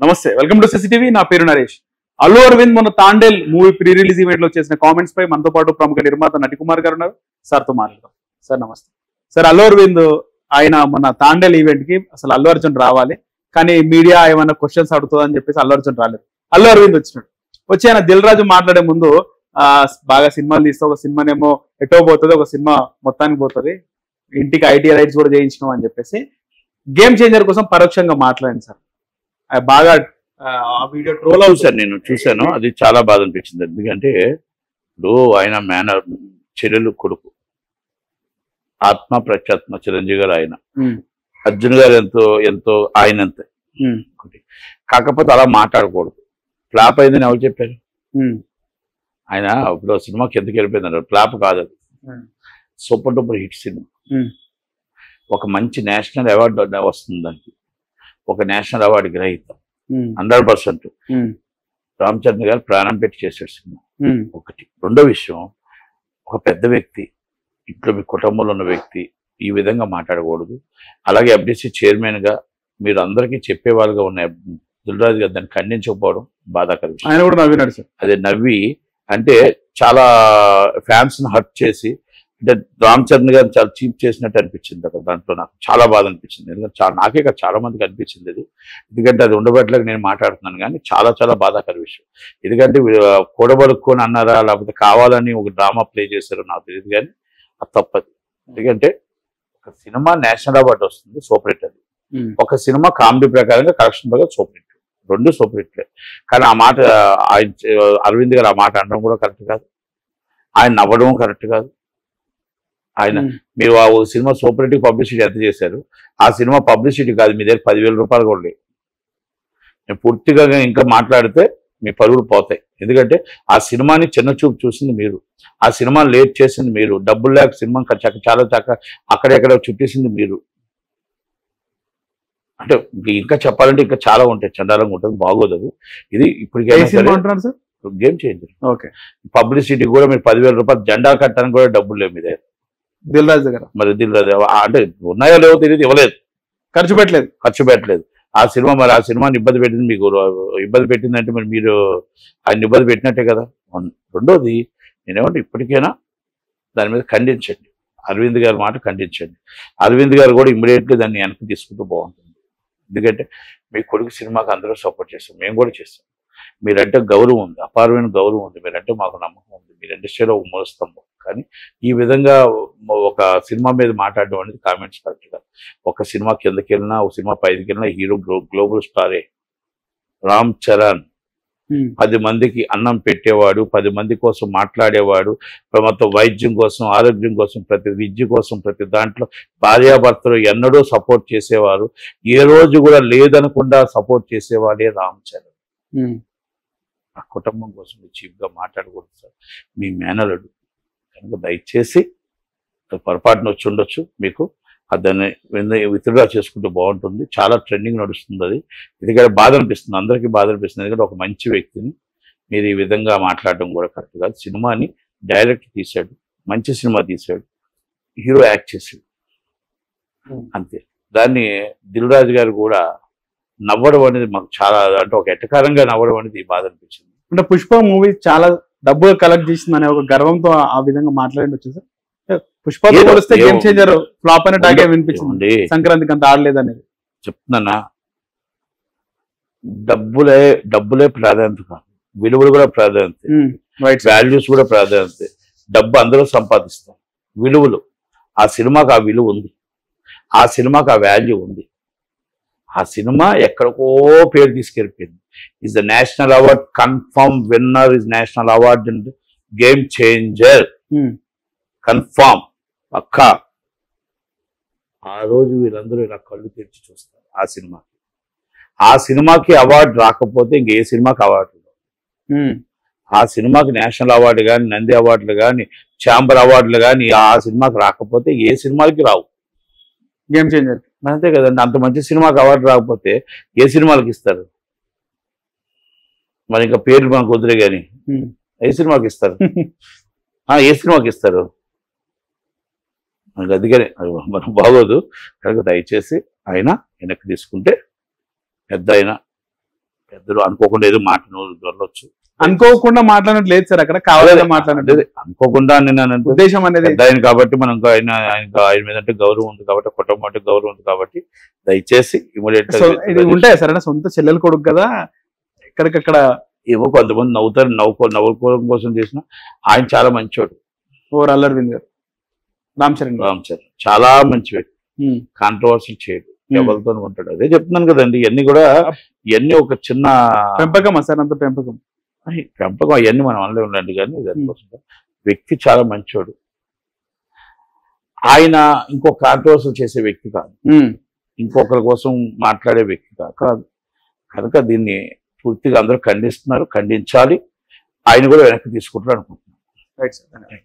నమస్తే, welcome to CCTV. నా పేరు నరేష్. అల్లు అరవింద్ మొన్న Thandel movie pre release event లో చేసిన కామెంట్స్ పై మనతో పాటు ప్రముఖ నిర్మాత నటికుమార్ గారు ఉన్నారు. సార్తో మాట్లాడదాం. సార్ నమస్తే. సార్, అల్లు అరవింద్ ఆయన మన తాండేల్ ఈవెంట్ కి అసలు అల్లు అర్జున్ రావాలి, కానీ మీడియా ఏమైనా క్వశ్చన్స్ అడుగుతుందని చెప్పేసి అల్లు అర్జున్ రాలేదు. అల్లు అరవింద్ వచ్చినాడు. వచ్చి ఆయన దిల్ రాజు మాట్లాడే ముందు బాగా సినిమాలు తీస్తే ఒక సినిమానేమో ఎటో పోతుంది, ఒక సినిమా మొత్తానికి పోతుంది, ఇంటికి ఐటీ రైట్స్ కూడా చేయించినాం అని చెప్పేసి గేమ్ చేంజర్ కోసం పరోక్షంగా మాట్లాడింది సార్. బాగా ఆ వీడియో ట్రోల్ సార్ నేను చూశాను. అది చాలా బాధ అనిపించింది. ఎందుకంటే ఇప్పుడు ఆయన మేనర్ చెల్లెలు కొడుకు, ఆత్మ ప్రత్యాత్మ చిరంజీవి గారు, ఆయన అర్జున్ గారు ఎంతో ఎంతో ఆయన అంతే. కాకపోతే అలా మాట్లాడకూడదు. ఫ్లాప్ అయిందని ఎవరు చెప్పారు? ఆయన ఇప్పుడు సినిమాకి ఎందుకు వెళ్ళిపోయిందన్నారు. ఫ్లాప్ కాదు, అది సూపర్ డూపర్ హిట్ సినిమా. ఒక మంచి నేషనల్ అవార్డు వస్తుంది దానికి. ఒక నేషనల్ అవార్డు గ్రహీత 100%. రామ్ చరణ్ గారు ప్రాణం పెట్టి చేశాడు సినిమా. ఒకటి. రెండో విషయం, ఒక పెద్ద వ్యక్తి, ఇంట్లో మీ కుటుంబంలో ఉన్న వ్యక్తి ఈ విధంగా మాట్లాడకూడదు. అలాగే ఎఫ్డిసి చైర్మన్ గా మీరు అందరికీ చెప్పేవాళ్ళుగా ఉన్న దిల్ రాజు గారు దాన్ని ఖండించకపోవడం బాధాకరం. ఆయన కూడా నవ్వినాడు సార్. అదే నవ్వి అంటే చాలా ఫ్యాన్స్ ని హర్ట్ చేసి, అంటే రామ్ చరణ్ గారు చాలా చీప్ చేసినట్టు అనిపించింది అక్కడ. దాంట్లో నాకు చాలా బాధ అనిపించింది. ఎందుకంటే నాకే కాదు చాలా మందికి అనిపించింది అది. ఎందుకంటే అది ఉండబట్టలేక నేను మాట్లాడుతున్నాను, కానీ చాలా చాలా బాధాకర విషయం. ఎందుకంటే కూడబడుక్కొని అన్నారా, లేకపోతే కావాలని ఒక డ్రామా ప్లే చేశారో నాకు తెలియదు, కానీ అది తప్పదు. ఎందుకంటే ఒక సినిమా నేషనల్ అవార్డు వస్తుంది, సూపర్ హిట్. అది ఒక సినిమా కామెడీ ప్రకారంగా కలెక్షన్ ప్రకారం సూపర్ హిట్, రెండు సూపర్ హిట్లే. కానీ ఆ మాట ఆయన అరవింద్ గారు ఆ మాట అనడం కూడా కరెక్ట్ కాదు, ఆయన నవ్వడం కరెక్ట్ కాదు. ఆయన మీరు ఆ సినిమా సూపర్ హిట్ పబ్లిసిటీ ఎంత చేశారు? ఆ సినిమా పబ్లిసిటీ కాదు, మీ దగ్గర 10,000 రూపాయలు కూడా లేవు. నేను పూర్తిగా ఇంకా మాట్లాడితే మీ పరుగులు పోతాయి. ఎందుకంటే ఆ సినిమాని చిన్న చూపు చూసింది మీరు, ఆ సినిమాని లేట్ చేసింది మీరు, డబ్బులు లేక సినిమా చాలా అక్కడెక్కడ చుట్టేసింది మీరు. అంటే ఇంకా చెప్పాలంటే ఇంకా చాలా ఉంటాయి, చండాలంగా ఉంటుంది, బాగోదు. ఇది ఇప్పటికైనా గేమ్ చేంజర్. ఓకే. పబ్లిసిటీ కూడా మీరు 10,000 రూపాయలు జెండా కట్టడానికి కూడా డబ్బులు లేవు మీ దగ్గర. దిల్ రాజు దగ్గర మరి దిల్ రాజు అంటే ఉన్నాయో లేవో తెలియదు, ఇవ్వలేదు, ఖర్చు పెట్టలేదు. ఆ సినిమా మరి ఆ సినిమాని ఇబ్బంది పెట్టింది మీకు, ఇబ్బంది పెట్టిందంటే మరి మీరు ఆయన ఇబ్బంది పెట్టినట్టే కదా. రెండోది నేనేమంటే ఇప్పటికైనా దాని మీద ఖండించండి, అరవింద్ గారి మాట ఖండించండి. అరవింద్ గారు కూడా ఇమ్మీడియట్లీ దాన్ని వెనక్కి తీసుకుంటూ బాగుంటుంది. ఎందుకంటే మీ కొడుకు సినిమాకి అందరూ సపోర్ట్ చేస్తాం, మేము కూడా చేస్తాం. మీరంటే గౌరవం ఉంది, అపారమైన గౌరవం ఉంది, మీరంటే మాకు నమ్మకం ఉంది, మీరు ఇండస్ట్రీలో ఒక మూలస్తంభం. కానీ ఈ విధంగా ఒక సినిమా మీద మాట్లాడడం అనేది కామెంట్స్ కరెక్ట్ కాదు. ఒక సినిమా కిందకి వెళ్ళినా, ఒక సినిమా పైకి వెళ్ళినా హీరో గ్లోబల్ స్టారే రామ్ చరణ్. 10 మందికి అన్నం పెట్టేవాడు, 10 మంది కోసం మాట్లాడేవాడు, మొత్తం వైద్యం కోసం, ఆరోగ్యం కోసం, ప్రతి విద్య కోసం, ప్రతి దాంట్లో భార్యాభర్తలు ఎన్నడూ సపోర్ట్ చేసేవారు, ఏ రోజు కూడా లేదనకుండా సపోర్ట్ చేసేవాడే రామ్ చరణ్. ఆ కుటుంబం కోసం చీప్గా మాట్లాడకూడదు సార్. మీ మేనలుడు కనుక దయచేసి పొరపాటున వచ్చి ఉండొచ్చు, మీకు దాన్ని విత్డ్రా చేసుకుంటే బాగుంటుంది. చాలా ట్రెండింగ్ నడుస్తుంది అది. ఎందుకంటే బాధ అనిపిస్తుంది, అందరికీ బాధ అనిపిస్తుంది. ఎందుకంటే ఒక మంచి వ్యక్తిని మీరు ఈ విధంగా మాట్లాడడం కూడా కరెక్ట్ కాదు. సినిమాని డైరెక్ట్ తీశాడు, మంచి సినిమా తీశాడు, హీరో యాక్ట్ చేశాడు, అంతే. దాన్ని దిల్ రాజు గారు కూడా నవ్వడం అనేది మాకు చాలా, అంటే ఒక ఎటకారంగా నవ్వడం అనేది బాధ అనిపించింది. అంటే పుష్ప మూవీ చాలా డబ్బు కలెక్ట్ చేసిందనే ఒక గర్వంతో ఆ విధంగా మాట్లాడి సార్. పుష్పతో పోలిస్తే గేమ్ చేంజర్ ఫ్లాప్ అనే టాకే వినిపించింది, సంక్రాంతికి అంత ఆడలేదు అనేది చెప్తున్నా. డబ్బులే ప్రాధాన్యత కాదు, విలువలు కూడా ప్రాధాన్యత, వాల్యూస్ కూడా ప్రాధాన్యత. డబ్బు అందరూ సంపాదిస్తాం, విలువలు, ఆ సినిమాకి ఆ విలువ ఉంది, ఆ సినిమాకి ఆ వాల్యూ ఉంది. ఆ సినిమా ఎక్కడికో పేరు తీసుకెళ్ళిపోయింది. Is the national award, confirm winner is national award and Game Changer, confirm పక్కా. ఆ రోజు వీళ్ళందరూ ఇలా కళ్ళు తెరిచి చూస్తారు ఆ సినిమాకి. ఆ సినిమాకి అవార్డు రాకపోతే ఇంకే సినిమాకి అవార్డు, ఆ సినిమాకి నేషనల్ అవార్డు కానీ, నంది అవార్డులు కానీ, ఛాంబర్ అవార్డులు కానీ ఆ సినిమాకి రాకపోతే ఏ సినిమాలకి రావు. గేమ్ చేంజర్ అంతే కదండి. అంత మంచి సినిమాకి అవార్డు రాకపోతే ఏ సినిమాలకి ఇస్తారు? మరి ఇంకా పేర్లు మనకు వదిలే కానీ ఏ సినిమాకి ఇస్తారు? ఏ సినిమాకి ఇస్తారు? మనకు అందుకనే మనం బాగోదు కనుక దయచేసి ఆయన వెనక్కి తీసుకుంటే పెద్ద ఆయన పెద్దలు అనుకోకుండా ఏదో మాట దొరలొచ్చు, అనుకోకుండా మాట్లాడినట్టు లేదు సార్, అక్కడ కావాలని మాట్లాడినట్టు అనుకోకుండా నేను ఉద్దేశం అనేది ఆయన కాబట్టి మనం ఆయన మీద అంటే గౌరవం ఉంది కాబట్టి, కుటుంబం అంటే గౌరవం ఉంది కాబట్టి దయచేసి ఇమీడియట్ ఉంటాయి సార్. అంటే సొంత చెల్లెలు కొడుకు కదా, ఎక్కడికక్కడ ఏవో కొంతమంది నవ్వుతారు, నవ్వుకోవడం కోసం చేసిన ఆయన చాలా మంచివాడు. ఓవర్ అల్లు అరవింద్ గారు, రామ్ చరణ్ చాలా మంచి వ్యక్తి, కాంట్రవర్సీ చేయడు, ఎవరితో ఉంటాడు. అదే చెప్తున్నాను కదండి, ఇవన్నీ ఒక చిన్న పెంపకం సార్, అంత పెంపకం అవన్నీ మనం అనలే ఉండండి. కానీ దానికోసం వ్యక్తి చాలా మంచివాడు. ఆయన ఇంకో కాంట్రవర్సీ చేసే వ్యక్తి కాదు, ఇంకొకరి కోసం మాట్లాడే వ్యక్తి కాదు. కనుక దీన్ని పూర్తిగా అందరూ ఖండిస్తున్నారు, ఖండించాలి. ఆయన కూడా వెనక్కి తీసుకుంటారు అనుకుంటున్నాను.